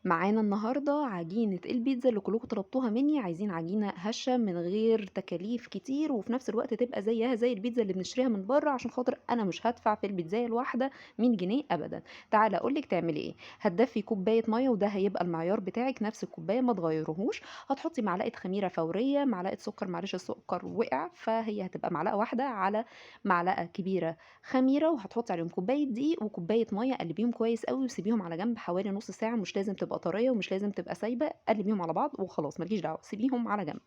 معانا النهارده عجينة البيتزا اللي كلكم طلبتوها مني، عايزين عجينة هشة من غير تكاليف كتير، وفي نفس الوقت تبقى زيها زي البيتزا اللي بنشتريها من برّه، عشان خاطر أنا مش هادفع في البيتزاية الواحدة 100 جنيه أبدًا. تعالي أقول لِك تعملي إيه، هتدفّي كوباية مَيّة وده هيبقى المعيار بتاعِك نفس الكوباية ما تغيّريهوش، هتحطي معلقة خميرة فورية، معلقة سكر معلش السكر وقع، فهي هتبقى معلقة واحدة على معلقة كبيرة خميرة، وهتحطي عليهم كوباية دقيق وكوباية مَيّة، قلّبيهم كويس أوي وسيبيهم على جنب حوالي نُص ساعة، مش لازم تبقى طرية ومش لازم تبقى سايبة، قلّبيهم على بعض وخلاص ما لكيش دعوة، سيبيهم على جنب.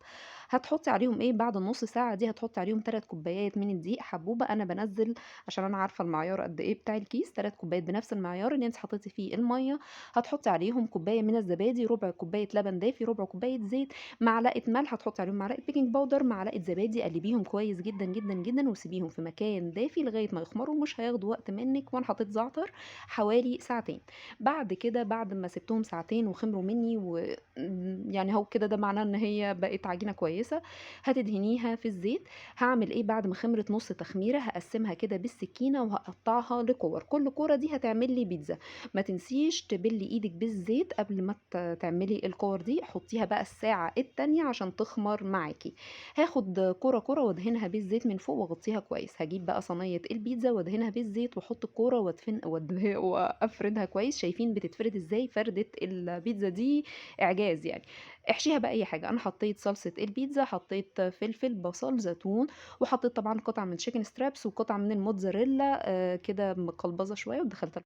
هتحطي عليهم إيه، بعد النُص ساعة دي هتحطي عليهم 3 كوبايات من الدقيق حبّوبة، أنا بانزّل عشان أنا عارفة المعيار قد إيه بتاع الكيس، 3 كوبايات بنفس المعيار اللي أنتِ حطيتِ فيه المَيّة، هتحطي عليهم كوباية من الزبادي، ربع كوباية لبن دافي، ربع كوباية زيت، معلقة ملح، هتحطي عليهم معلقة baking powder، معلقة زبادي، قلّبيهم كويس جدًا، جدًا، جدًا وسيبيهم في مكان دافي لغاية ما يخمروا، مش هياخدوا وقت منِّك، وأنا حطيت زعتر حوالي ساعتين. بعد كده بعد ما سِبتهم ساعتين وخمروا منّي يعني أهو كده ده معناه إن هي بقت عجينة كويسة، هتدهنيها في الزيت. هاعمل إيه بعد ما خمرت نُص تخميرة، هاقسّمها كده بالسكينة وهاقطّعها لكِوَر، كل كورة دي هتعمل لي بيتزا. ما تنسيش تبلّي إيدِك بالزيت قبل ما تعملي الكِوَر دي، حطّيها بقى الساعة التانية عشان تخمر معاكِ. هاخد كورة، كورة وادهنها بالزيت من فوق واغطّيها كويس، هاجيب بقى صينية البيتزا وادهنها بالزيت واحط الكورة وافردها كويس، شايفين بتتفرد إزاي، فردة البيتزا دي إعجاز يعني. احشيها بأي حاجة، أنا حطيت صلصة البيتزا، حطيت فلفل، بصل، زيتون، وحطيت طبعًا قطع من chicken strips وقطع من الموتزاريلا كده مقلبظة شوية ودخلتها